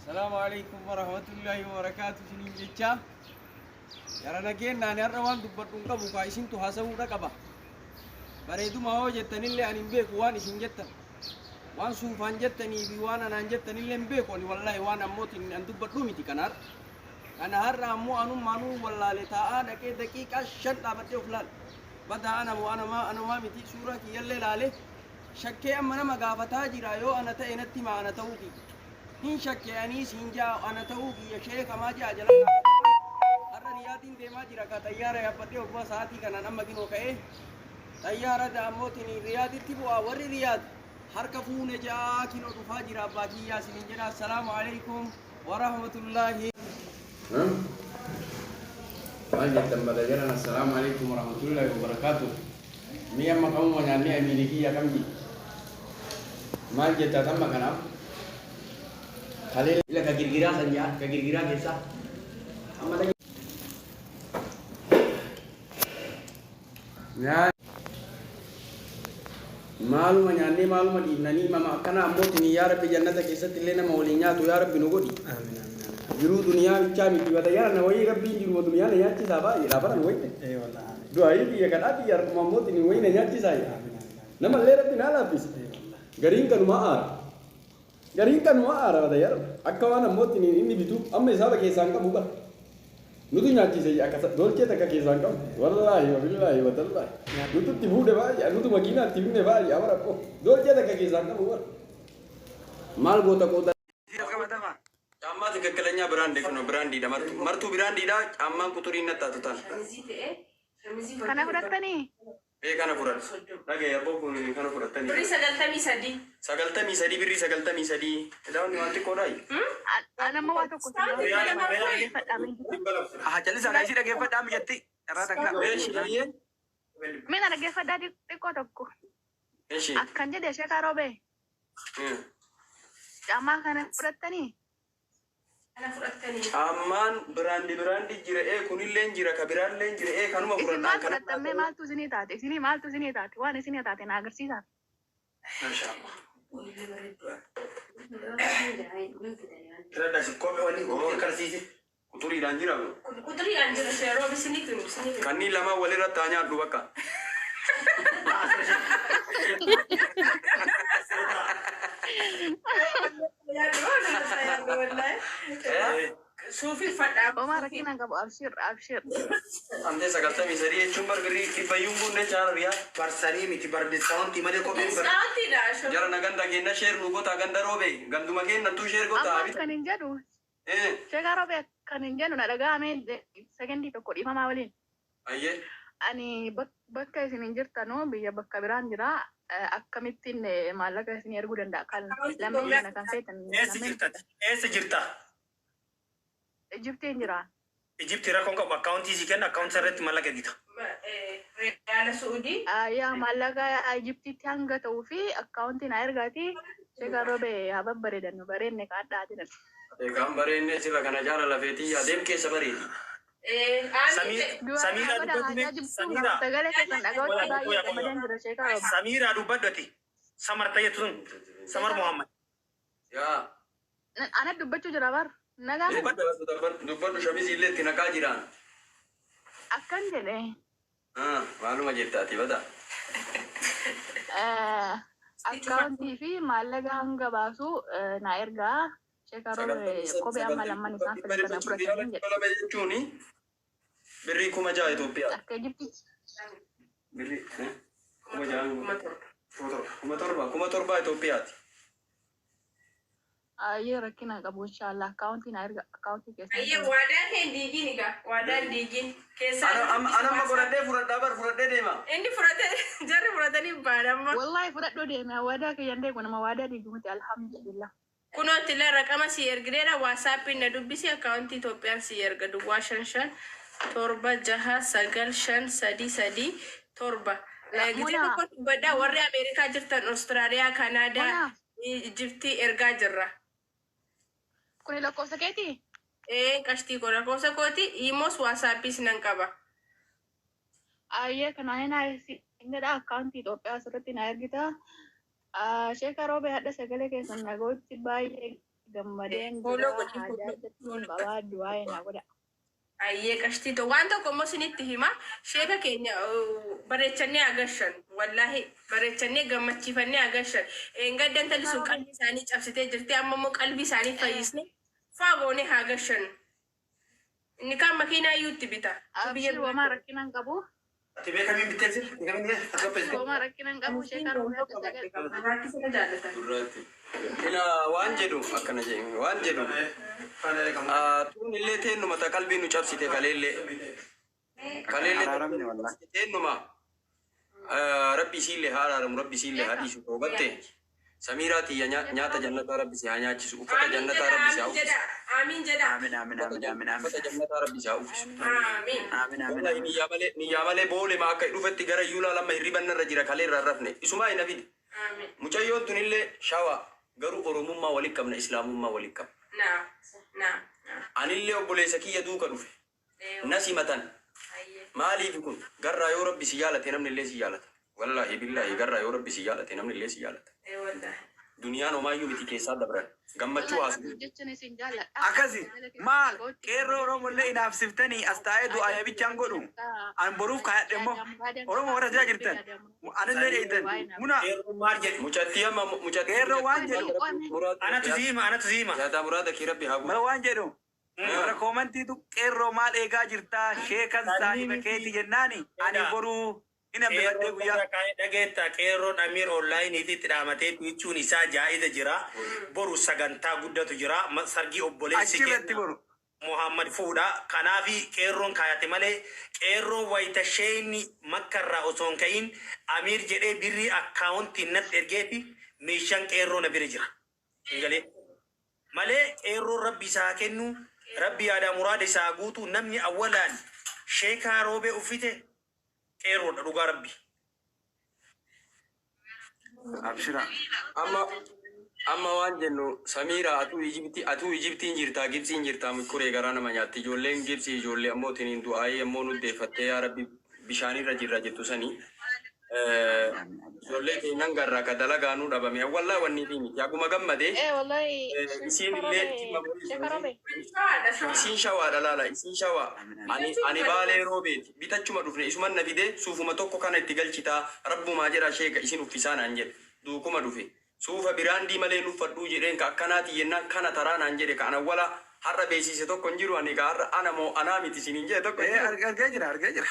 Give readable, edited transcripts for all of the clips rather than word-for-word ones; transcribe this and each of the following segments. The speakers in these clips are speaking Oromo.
السلام عليكم ورحمة الله وبركاته. سنين جيتشا يرى نجين ناني الروان دبرتون كبو كايسين تحاسبوا ركبا بريدو ما هو جتني اللي أنا بيك وان إسم جتن وان سوفان جتني بيوان أنا جتني اللي بيك والله وانا موت إن أنتو بدومي تكنار أنا هرّا مو أنو مانو والله لتاء دكي دقيقة شن لابتي فلان بدا أنا ما متي سورة كي يلي لالي شكي أمنا مقافتا جرايو أنا تأينتي ما أنا توقي هين شكي أني سينجا أنا توقي يا شيخ ما جاء جلنا هرّا رياضين دي ما جرا كتيارة يا بتي وقوا ساعتي كنا نم كينو كأي تيارة داموتني رياضي تبوا وري رياض حركفون جاء كينو تفاجر باقي يا سينجنا السلام عليكم ورحمة الله. Baik, tambah assalamualaikum warahmatullahi wabarakatuh. Mia makamu wanyani amiliki ya kamji. Maji tatamba kanam. Khalil ila kagirgira sanja, kagirgira kesa. Amma lagi. Ya. Malu wanyani malu madinani mama kana amoti ya rabbi jannata kesa tilena maulinya tu ya rabbi nugodi. Amin. Juru dunia bicara miti bata ya na woi rabbi juru dunia na yachi saba ya laparan woi eh wallah doa ini ya kadati ya mamut ini woi na yachi saya nama le rabbi na lapis garing kan maar bata ya akawana mot ini bitu amme saba ke sangka buka nutu yachi saya akasa dolce tak ke sangka wallahi wabillahi watallahi nutu tibu de ba ya nutu magina tibu ne ba ya amar ko dolce tak ke sangka buka mal gota kota Amma tikakkalanya brand kono brandi da martu brandi da amma kuturina tatutan kana fudhattanii kana furat nage yabo kun kana furatani birri sagaltamii sadi birri sagaltamii sadi ilawni wanti kodai nama waa tokko jalisa na isi dhaggeeffadhaa mijatti irraa takka mina dhaggeeffadhaa xiqqoo tokko akkan jedhe sheekaa roobee cammaa kana fudhattanii Amman brandi jira kunilleen jira kabiralleen jira kanuma fudhatan kana fudhatamee maaltu isinii taate waan isinii taate na agarsiisaa Mashallah Rada kope wali karsiisi kuturiidhaan jira sheeroo bisinitu kanni lama walirra taanyaa addu bakka Sufi fadha Omar rakina qabu abshir Ante sagaltamii sadii jechuun barbirii dhibbayyuun bunne chaara riyaa Barsanii miti barbeessaawwanti malee kopheen Saatiidha jara na ganda kenna sheer nu gota ganda roobe ganduma kenna tu sheer gota amma abita kan hin jedhu sheekaa roobee kan hin jedhu na dhaga'ame sekendii tokko dhiifamaa waliin ayye ani bakka isin hin jirtanoo biyya bakka biraan jira akkamittiin maallaqa isin erguu danda'a kan lameen kana kan feetan eessa jirta? Ijiptiin jira Ijipti rakkoon qabu akkaawuntii si kenna akkaawuntii irratti maallaqa ergita. Riyaala Suudii yaa maallaqa Ijiptiitti hanga ta'uu fi akkaawuntiin haa ergaati sheekaa roobee haa babbareedannu bareedne kaadhaa jiran. egaan bareenne sila kana jaara lafeetii adeem keessa bareedi Sagalee keessan dhagahutti baay'ee gammadeen jira sheekaa roobee. Samiiraa dubbadhu ati Samar tayyatu sun Samar Muhammad. yaa Ana dubbachuu jira bar nagaa dubbadhu shamis illee itti naqaa jiraan akkan jedhe maaluma jettaati bata akkaawuntii fi maallaqa hanga baasu na ergaa sheekaa roobee kophee amma lamman isaan filatana fudhatanii jedhe. jechuun birrii 6,000 Itoophiyaa Akka Ijipti birrii 7,000 Itoophiyaati. ayyee rakkina qabu inshallah akkaawuntii na erga akkaawuntii Ayyee keessatti. waadaan hin diigin egaa waadaan diigin keessaa Anamma godhadhee fudhadhee deema. inni fudhate jarri fudhatanii baadamma Wallahi fudhadhoo deeme waadaa kiyyan deegu nama waadaa diigumuti alhamdulillah. kunooti illee raqama si ergineedha waasaappiin na dubbisi akkaawuntii Itoophiyaan si erga duwwaa 55 Gizee tokko baddaa warri Ameerikaa jirtan Austraaliyaa Kanaadaa Ijiptii ergaa jirra. Kuni lakkoofsa keetii? Qashtii koo lakkoofsa kooti imos waasaappiis nan qaba. Ayyee kana hin innedha akkaawuntii Itoophiyaa asirratti na ergita. Sheekaa roobee hadha sagalee keessan dhaga'utti baay'ee gammadeen Follow jira godhi, haajaa follow. jettiin qabaa du'aa na godha. Ayyee qashtiito waan tokko immoo isinitti hima sheeka keenya bareechannee agarsiisan wallaahi bareechannee gammachiifannee agarsiisan gaddan talisuun qalbii isaanii cabsitee jirti amma immoo qalbii isaanii fayyisne faagoonee haa agarsiisan inni kaan makiinaa iyyuu itti bita. Abshir wamaa rakkinaan qabu. Tibee kamiin bittee jirti? Kamiin akka Wamaa rakkinaan qabu sheekaa roobaa sagal. Rakkisata jaallatan. Durratti. Ila waan jedhu akkana jedhu waan jedhu. Tuun illee teennuma ta qalbii nu cabsite kaleellee. Kaleellee teennuma. Rabbi isiillee haa araaramu rabbi isiillee haa dhiisu toobatte. Samiiraa tiyya nyaata jannataa rabbi si haa nyaachisu uffata jannataa rabbi si haa uffisu. Amiin jedha. Uffata jannataa rabbi si haa uffisu. Amiin. Niyyaa malee boole maa akka dhufetti gara yuulaa lama hirriban irra jira kalee irra rafne isumaa hin hafine. Amiin. Mucayyoon tunillee shawaa garuu oromummaa walitti qabna islaamummaa walitti qabna. Naa. Anillee obboleessa kiyya duuka dhufe. Na simatan. Maaliif kun garraa yoo rabbi si jaalate namni illee si jaalata. Wallaahi billaahi garraa yoo rabbi si jaalate namni illee si jaalata. Duniyaan homaayyuu miti keessaa dabran. Gammachuu haasu. Jechuun isin jaalladha. Akkasi maal qeerroo Oromollee inaafsiftanii as taa'ee du'aa yabichaan godhu an boruuf kaayadhe immoo Oromoo warra jira jirtan anillee dheeytan muna maal jedhu? Mucattii amma mucattii. qeerroo waan jedhu Anatu siima, anatu siima. Yaadaa muraada kii rabbi haa mala waan jedhu warra koomantiitu qeerroo maal eegaa jirtaa sheekan saahiba keeti jennaani ani boruu hin hambifadhee guyyaa Dhageetta qeerroon Amiir onlaayiniitti itti dhaamatee jechuun isaa jaa'iza jira. Boru sagantaa guddatu jira. Sargii obboleessi achirratti boru Muhammad fuudha. Kanaafi qeerroon kaayate malee qeerroon wayita sheeyni makkarraa osoo hin ka'iin Amiir jedhee birrii akkaawuntiin natti ergeeti meeshaan qeerroo na bira jira. Galee malee qeerroon rabbi isaa kennu rabbi yaada muraada isaa guutu namni awwalaan sheekaa roobee uffite qeerroodha dhugaa rabbi. abshira amma waan jennu Samiira atuu Ijiptiin jirtaa Gibsiin jirtaa kuree garaa nama nyaatti ijoolleen Gibsii ijoollee ammoo tiniin du'aayee ammoo nu deeffattee yaa rabbi bishaanirra jirra jettu sanii ijoollee keenyan garraa ka dalagaa nu dhabame wallaa wanni fi miti akkuma gammadee Wallahi. isiin illee Sheekaa roobee. isiin shawaadha laala isiin shawaa ani baalee roobeeti bitachuma dhufne isuman na fide suufuma tokko kana itti galchitaa rabbumaa jedha sheeka isin uffisaa naan jedhe duukuma dhufe suufa biraandii malee nuffadhuu jedheen ka akkanaati jennaan kana taraa naan jedhe ka anawwala har'a beeksise tokko hin jiru ani ka har'a ana moo anaa miti isiniin jedhe tokko hin jiru. argee jira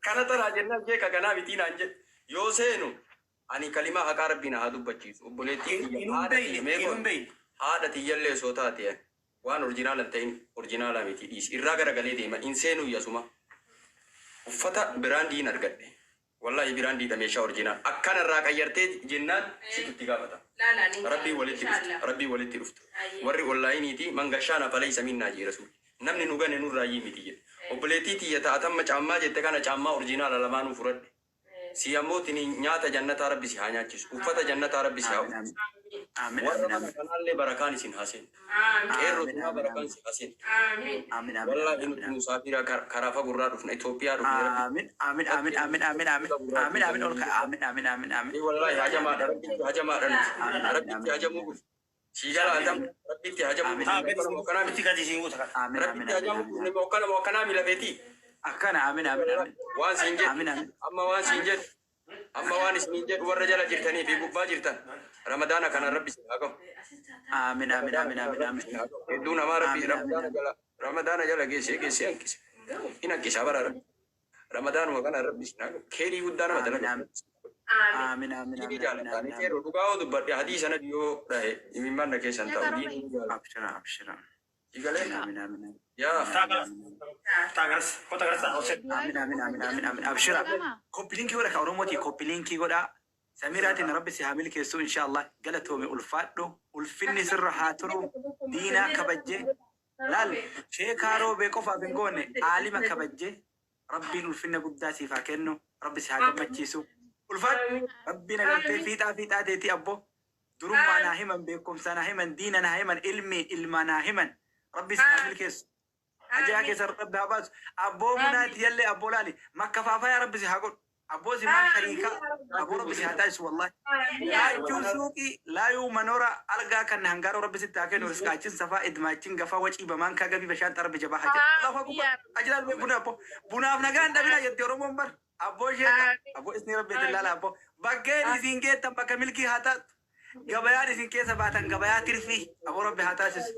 Kana taraa jennaan jeeka kanaa miti naan jedhe yoo seenu ani kalimaa haqaa rabbiin haa dubbachiisu obboleettii haadha tiyyallee soo taate waan orjinaala ta'in orjinaala miti dhiisi irraa garagalee deema in seenuu yasuma uffata biraandiin argadhe wallahi biraandiidha meeshaa orjinaal akkana irraa qayyartee jennaan sitti gaafata rabbii walitti dhuftu warri onlaayiniiti mangashaana falaysa minnaa jee rasuul namni nu gane nurraa yii miti jedhe obboleettii tiyya ta'atamma caammaa jette kana caammaa orjinaala lamaanuu fudhadhe si ammoo tini nyaata jannataa rabbi si haa nyaachisu uffata jannataa rabbi si haa uffisu warra kanaallee barakaan isin haaseen qeerroo tunaa barakaan si haaseen wallahi nuti musaafira karaa fagurraa dhufna Itoophiyaa dhufne wallahi hajamaadha rabbitti hajamuu siigala adam rabbitti hajamuu Miti gadi siin guuta kan. rabbitti hajamuu mookkanaa milafeetii akkana waan siin jedhu amma waan siin jedhu amma waan isin jedhu warra jala jirtanii fi gubbaa jirtan ramadaana kana rabbi si haa qabu. Hedduu namaa rabbi ramadaana jala geessee hanqise. In hanqisaa bara rabbi. Ramadaanuma kana rabbi si haa qabu. Keerii guddaa nama dalaga. Inni jaallatanii qeerroo dhugaa oo dubbadhe hadii sana dhiyoo dhahe imimmaan na keessan ta'u. abshira Igalee yaa Taagaras, kota garas taa'u. abshira koppiliinkii godha ka oromooti koppiliinkii godha samiraatiin rabbi si haa milkeessu inshaallah galatoome ulfaadho ulfinni sirra haa turu diinaa kabajje laal sheekaa roobee qofaaf hin goone aalima kabajje rabbiin ulfinna guddaa siif haa kennu rabbi si haa gammachiisu ulfaadhu rabbiin agartee fiixaa teetii abbo durummaa naa himan beekumsa naa himan diina naa himan ilma naa himan rabbi si haa milkeessu ajaa keessa rabbi haa baasu abboo munaati yallee abboo laali makka faafaa yaa rabbi si haa godhu أبو زمان شريكة أبو ربي سيهاتايس والله لا جوسوكي لا يو منورا ألقا كان هنغارو ربي ستاكين ورسكاچين صفا إدماچين غفا وچي بمان كاغبي بشان تربي جبا حاجة الله أكبر أجلال بنا أبو بنا أبنغان دبنا يديرو ممبر أبو شيخ أبو اسني ربي دلال أبو بغير زينجي تنبا كملكي هاتات غبايا زينكي سباتن غبايا ترفي أبو ربي هاتاسس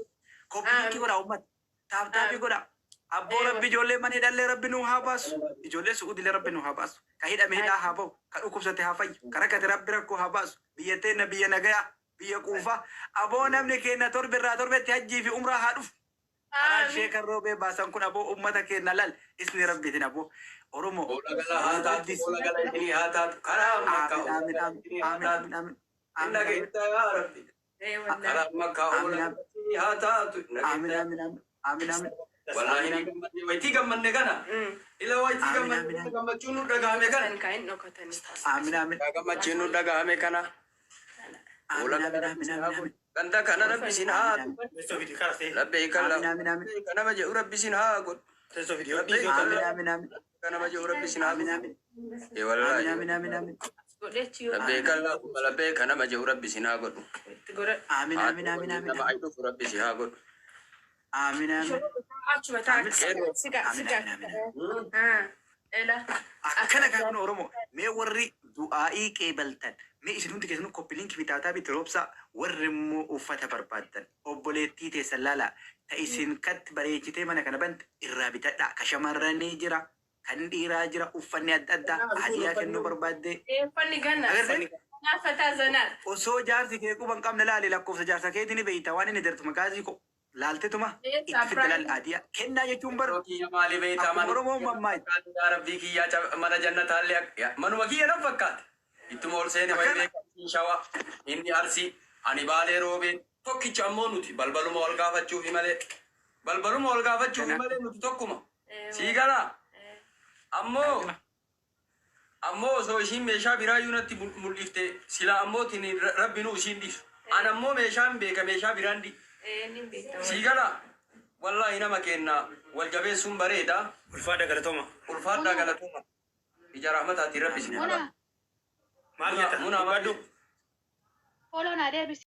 كوبيكي ورا أمت تاب تابي ورا أبو ربي جولي مني دل ربي نوها باس جولي سعودي لربي نوها باس كهيدا مهدا هابو كأوكب ستها في كركت ربي ركو هاباس بيتين بيا نجايا بيا كوفا أبو نمني كنا ترب الرادور بتهجي في عمره هادف أنا شيخ الروبي باسم كن أبو أمتك نلال اسمي ربي تنا أبو أرومو ولا قال هاتات ولا قال إني هاتات كرام مكة آمين آمين آمين آمين آمين إنك أنت يا ربي كرام مكة ولا هاتات آمين آمين آمين آمين آمين والله إني ويتي كم من نجنا إلا ويتي كم من كم تشونو دعامة كنا كاين نكتة آمين آمين كم تشونو دعامة كنا ولا آمين آمين آمين كندا كنا ربي سينها ربي كلا آمين آمين كنا بجي ربي سينها قول ربي آمين آمين آمين كنا بجي ربي سينها آمين آمين إيه والله آمين آمين آمين ربي كلا ربي كنا بجي ربي سينها قول آمين آمين آمين آمين ما عيدو ربي سينها قول آمين آمين akkana kan kun oromo mee warri du'aa'ii qeebaltan mee isin hundi keessanuu koppiliinki bitaataa bitti roobsa warri immoo uffata barbaaddan obboleettii teessan laala ta isin katti bareechitee mana kana bante irraa bitadha ka shamarranii jira kan dhiiraa jira uffanni adda addaa hadiyaa kennuu barbaadde Fanni ganna. Naafataa zanaa. osoo jaarsi kee quban qabna laali lakkoofsa jaarsa keetii ni beeyta waan inni dartu makaasii ko laaltetuma itti fidda laal adiyaa kennaa jechuun bar Kiyya maali beektaa akkuma oromoo mammaay yaa rabbii kiyyaa mana jannataallee manuma kiyya nan fakkaate ittuma ol seene wayi beekamtiin shawa inni arsii ani baalee roobeen tokkicha ammoo nuti balbaluma ol gaafachuufi malee balbaluma ol gaafachuufi malee nuti tokkuma sii galaa ammoo osoo ishiin meeshaa biraayyuu natti mul'ifte sila ammootiin rabbinuu ishiin dhiisu an ammoo meeshaan beeka meeshaa biraan dhiisu sii galaa wallahi nama kenna wal jabeessuun bareeda ulfaadha galatoma ija rahmataatiin rabbi isin haa Muna, maal jetta muna maaddu follow na deebisi.